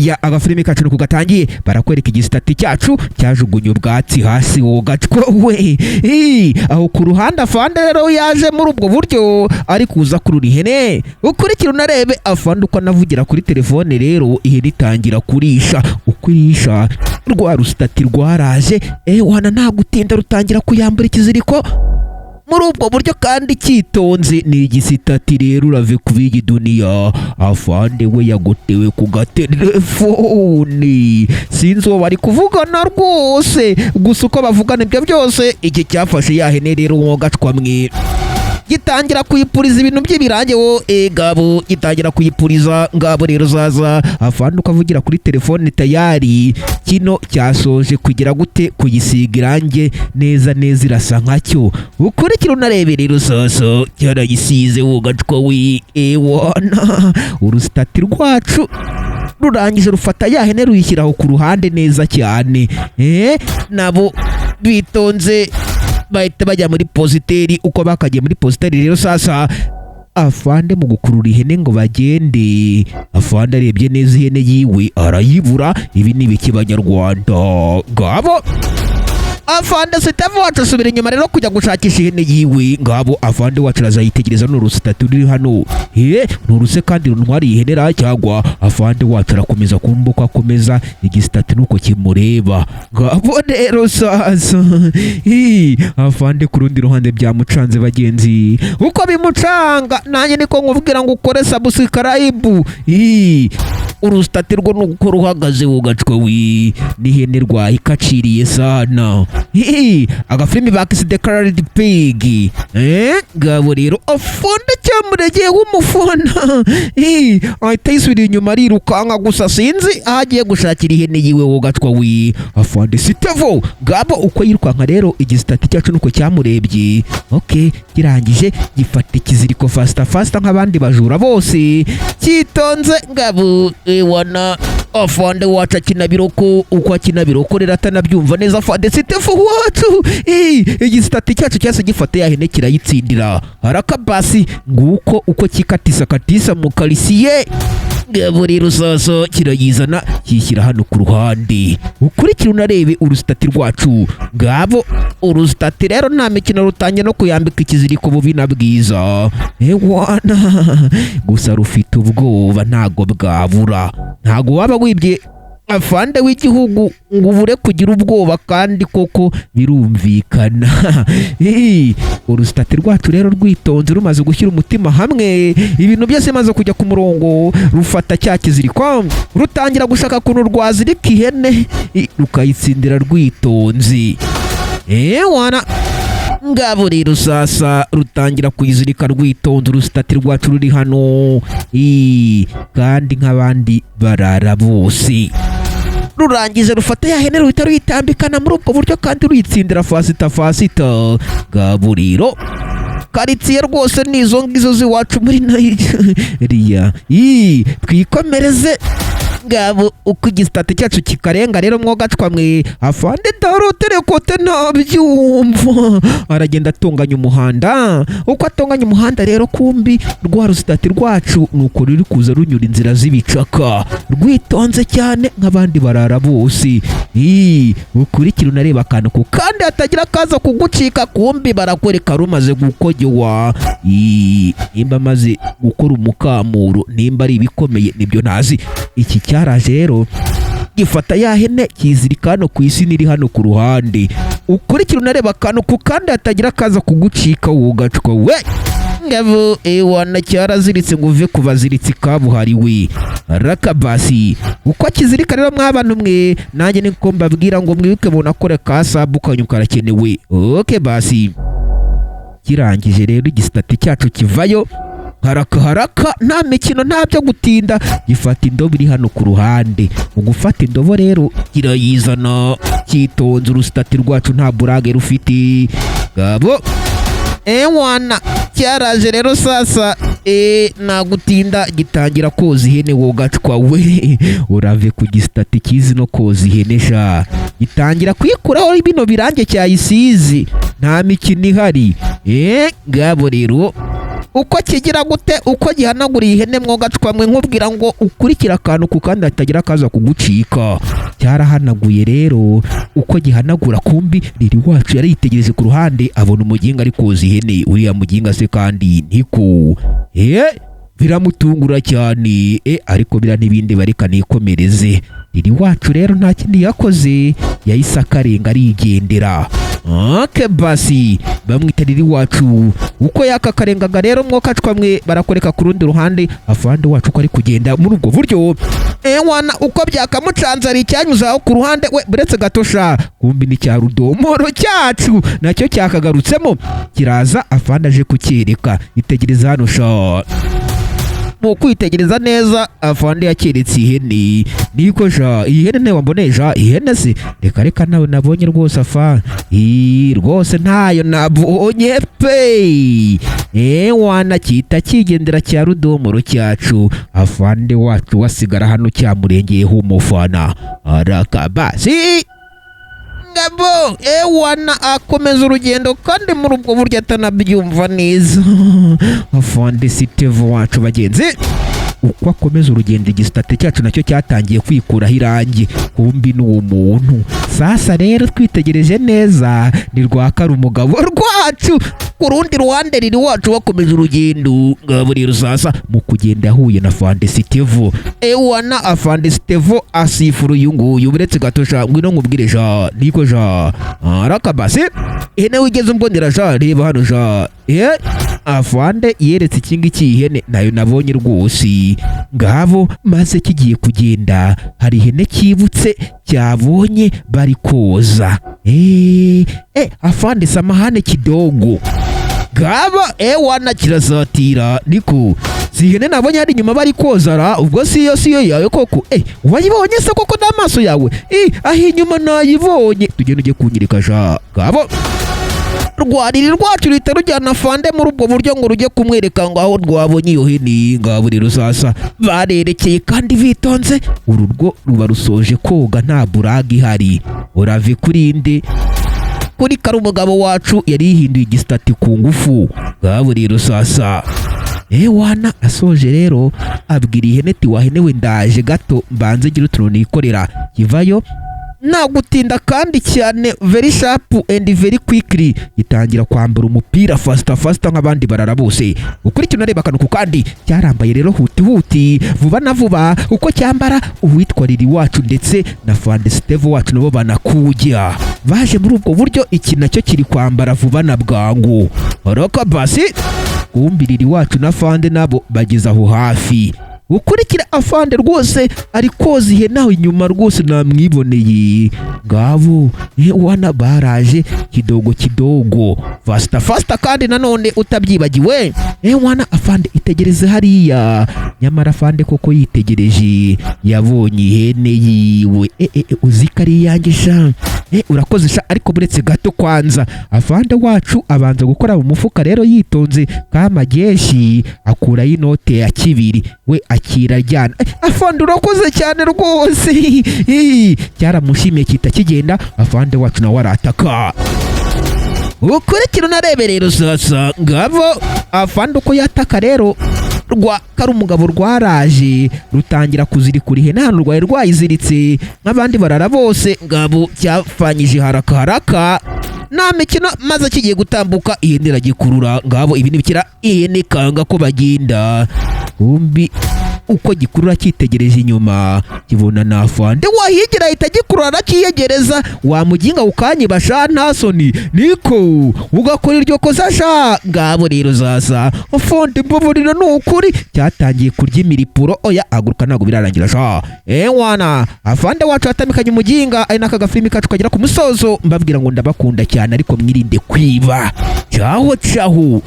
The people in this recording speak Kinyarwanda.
ya agafilime kacu nuko gatangiye barakwereka igisitati cyacu cyajugunye ubwatsi hasi wogacwa we aho ku ruhande afande rero yaje muri ubwo buryo ari kuza kurura ihene ukurikira unarebe afande uko anavugira kuri telefone rero ihene itangira kurisha uko irisha rwa rusitati rwaraje wana nta gutinda rutangira kuyambura ikiziriko muri ubwo buryo kandi cyitonze ni igisitati rero urave kubiyi duniya afande we yagotewe ku gatelefoni sinzi uwo bari kuvugana rwose gusa uko bavugana ibyo byose iki cyafashe yahene rero wogacwa mwe gitangira kuyipuriza ibintu by'ibirange wo gabo gitangira kuyipuriza ngabo rero zaza afande ukavugira kuri telefone tayari kino cyasoje kugira gute kuyisiga irange neza neza irasa nkacyo ukurikira unarebe rero sasa cyarayisize wogacwa wi wana urusitati rwacu rurangije rufata yahene ruyishyiraho ku ruhande neza cyane nabo bitonze bahita bajya muri positeri uko bakagiye muri positeri rero sasa afande mu gukurura ihene ngo bagende afande arebye neza ihene yiwe arayibura ibi ni ibiki banyarwanda ngabo afande sitavu wacu asubira inyuma rero kujya gushakisha ihene yiwe ngabo afande wacu arazayitegereza n'urusitati ruri hano nuruse kandi runtwari ihene cyangwa afande wacu arakomeza kumbuka akomeza igisitati nuko kimureba ngabo rero sasa afande ku rundi ruhande byamucanze bagenzi uko bimucanga nanjye niko nkubwira ngo ukore subscribe urusitati rwo nuko ruhagaze wogacwa wi n'ihene rwahikaciriye sana agafilimi bakisidekararidi pigi ngabo rero afande cyamuregeye w'umufana ahita yisubira inyuma arirukanka gusa sinzi aho agiye gushakira ihene yiwe wogacwa wi afande sitevo ngabo uko yirukanka rero igisitati cyacu nuko cyamurebye kirangije gifata ikiziriko fasta nk'abandi bajura bose cyitonze ngabo wana afande wacu akina biroko uko akina biroko rero atanabyumva neza afande sitefu wacu igisitati cyacu cyase gifata yahene kirayitsindira harakabasi nguko uko katisa mu kalisiye ngabo rero sasa kirayizana kishyira hano ku ruhande ukurikira unarebe urusitati rwacu ngabo urusitati rero nta mikino rutangiye no kuyambika ikiziriko bubi na bwiza wana gusa rufite ubwoba ntago bwabura ntago waba wibye afande w'igihugu ngo ubure kugira ubwoba kandi koko birumvikana urusitati rwacu rero rwitonze rumaze gushyira umutima hamwe ibintu byose maze kujya ku murongo rufata cya kiziriko rutangira gushaka kuntu rwazirika ihene rukayitsindira rwitonze wana ngabo rero sasa rutangira kuyizirika rwitonze urusitati rwacu ruri hano kandi nk'abandi barara bose rurangije rufata yahene ruhita ruyitambikana muri ubwo buryo kandi ruyitsindira fasita ngabo rero karitsiye rwose n'izo ngizo z'iwacu muri Nigeria twikomereze ngabo uko igisitati cyacu kikarenga rero mwogacwa mwe afande darotere kote ntabyumva aragenda atunganya umuhanda uko atunganya umuhanda rero kumbi rwa rusitati rwacu nuko ruri kuza runyura inzira z'ibicaka rwitonze cyane nk'abandi barara bose ukurikira unareba akantu ku kandi hatagira kaza kugucika kumbi barakwereka rumaze gukogewa nimba maze gukora umukamuro nimba ari ibikomeye nibyo ntazi iki cyaraje rero gifata yahene kizirika hano ku isi niri hano ku ruhande ukurikira unareba akantu ku kandi hatagira kaza kugucika wogacwa we ngabo wana cyaraziritse ngo uve kubaziritse kabuhariwe rakabasi uko kizirika rero mw'abantu mwe nanjye niko mbabwira ngo mwibuke munakore kasabu kanyu karakenewe basi kirangije rero igisitati cyacu kivayo haraka nta mikino nta byo gutinda gifata indobo iri hano ku ruhande mu gufata indobo rero kirayizana cyitonze urusitati rwacu nta burage rufite ngabo wana cyaraje rero sasa nta gutinda gitangira koza ihene wogacwa we urave ku gisitati kizi no koza ihene sha gitangira kwikuraho bino birange cyayisizi nta mikino ihari ngabo rero uko kigira gute uko gihanagura ihene mwogacwamwe nkubwira ngo ukurikira akantu ku kandi hatagira kaza kugucika. Cyarahanaguye rero uko gihanagura kumbi riri wacu yaritegereje ku ruhande abona umuginga ari koza ihene. Uriya muginga se kandi ntiko biramutungura cyane ariko bira n'ibindi bareka nikomereze. Riri wacu rero nta kindi yakoze yahise akarenga arigendera. Basi bamwita riri wacu uko yakakarengaga rero mwokacwamwe barakoreka ku rundi ruhande afande wacu ko ari kugenda muri ubwo buryo. Wana uko byakamucanza ari cyanyuzaho ku ruhande we buretse gatosha kumbi ni cya rudomoro cyacu nacyo cyakagarutsemo kiraza afande aje kucyereka. Itegereza hano sha. Mu kwitegereza neza afande yakeretse ihene. Niko ja ihene ne wamboneja ihene se reka nawe nabonye rwose afa rwose ntayo nabonye pe. Wana kita kigendera cya rudomoro cyacu afande wacu wasigara hano cyamurengeyeho umufana arakabasi ngabo. Wana akomeza urugendo kandi muri ubwo buryo atanabyumva neza. Afande Sitevo wacu bagenzi uko akomeza urugendo igisitati cyacu nacyo cyatangiye kwikuraho irangi kumbi n'uwo muntu. Sasa rero twitegereje neza ni rwakara umugabo rwacu ku rundi ruhande riri wacu wakomeje urugendo. Ngabo rero sasa mu kugenda yahuye na Afande Sitevo. Wana Afande Sitevo asifura uyu nguyu buretse gatosha ngwino nkubwire ja niko ja arakabase ihene wigeze umbonera ja reba hano ja. Afande yeretse ikingi cy'ihene nayo nabonye rwose. Ngabo maze kigiye kugenda hari ihene kibutse cyabonye bari koza. Afande samahane kidogo. Ngabo wana kirazatira niko si ihene nabonye hari inyuma bari kozara ubwo siyo yawe koko. Wayibonye se koko n'amaso yawe? Aho inyuma nayibonye tugende ujye kunyereka ja. Ngabo rwariri rwacu rita rujyana Afande muri ubwo buryo ngo rujye kumwereka ngo aho rwabonye iyo hene. Ngabo rero sasa barerekeye kandi bitonze. Uru rwo ruba rusoje koga nta buraga ihari. Urave kurinde kuri kari umugabo wacu yari yihinduye igisitati ku ngufu. Ngabo rero sasa wana asoje rero abwira ihene ati wahenewe ndaje gato mbanze gira utuntu nikorera kivayo nagutinda kandi cyane very sharp and very quickly. Gitangira kwambara umupira fasta nk'abandi barara bose. Ukurikira unareba akantu ku kandi cyarambaye rero huti vuba na vuba uko cyambara uwitwa riri wacu ndetse na Afande Sitevo wacu nabo banakujya baje muri ubwo buryo. Iki nacyo kiri kwambara vuba na bwangu roka basi kumbi riri wacu na Afande nabo bageze aho hafi. Ukurikira Afande rwose ari koza ihene aho inyuma rwose namwiboneye. Ngabo wana baraje kidogo fasta kandi nanone utabyibagiwe. Wana Afande itegereze hariya. Nyamara Afande koko yitegereje yabonye ihene yiwe. Uzikari yanjye sha. Urakoze sha ariko buretse gato kwanza Afande wacu abanza gukora mu mufuka rero yitonze kamageshi akurayo inote ya 2 we akira ryana. Afande urakoze cyane rwose. Cyaramushimiye kita kigenda Afande wacu nawe arataka. Ukurikira unarebe rero sasa. Ngabo Afande uko yataka rero kari umugabo rwaraje rutangira kuzirikura ihene hano rwaye rwayiziritse nk'abandi barara bose. Ngabo cyafanyije haraka nta mikino maze kigiye gutambuka ihene iragikurura. Ngabo ibi nibikira ihene kanga ko bagenda kumbi uko gikurura cyitegereje inyuma kibona na Afande wahigira ahita gikurura arakiyegereza. Wamuginga ukanyibasha nta soni niko ugakora iryo kosa sha. Ngabo rero sasa Afande mbabarira n'ukuri cyatangiye kurya imiripuro oya aguruka ntago birarangira sha. Wana Afande wacu atamikanye umuginga ari naka gafilimi kacu kagera ku musozo. Mbabwira ngo ndabakunda cyane ariko mwirinde kwiba. Ciao.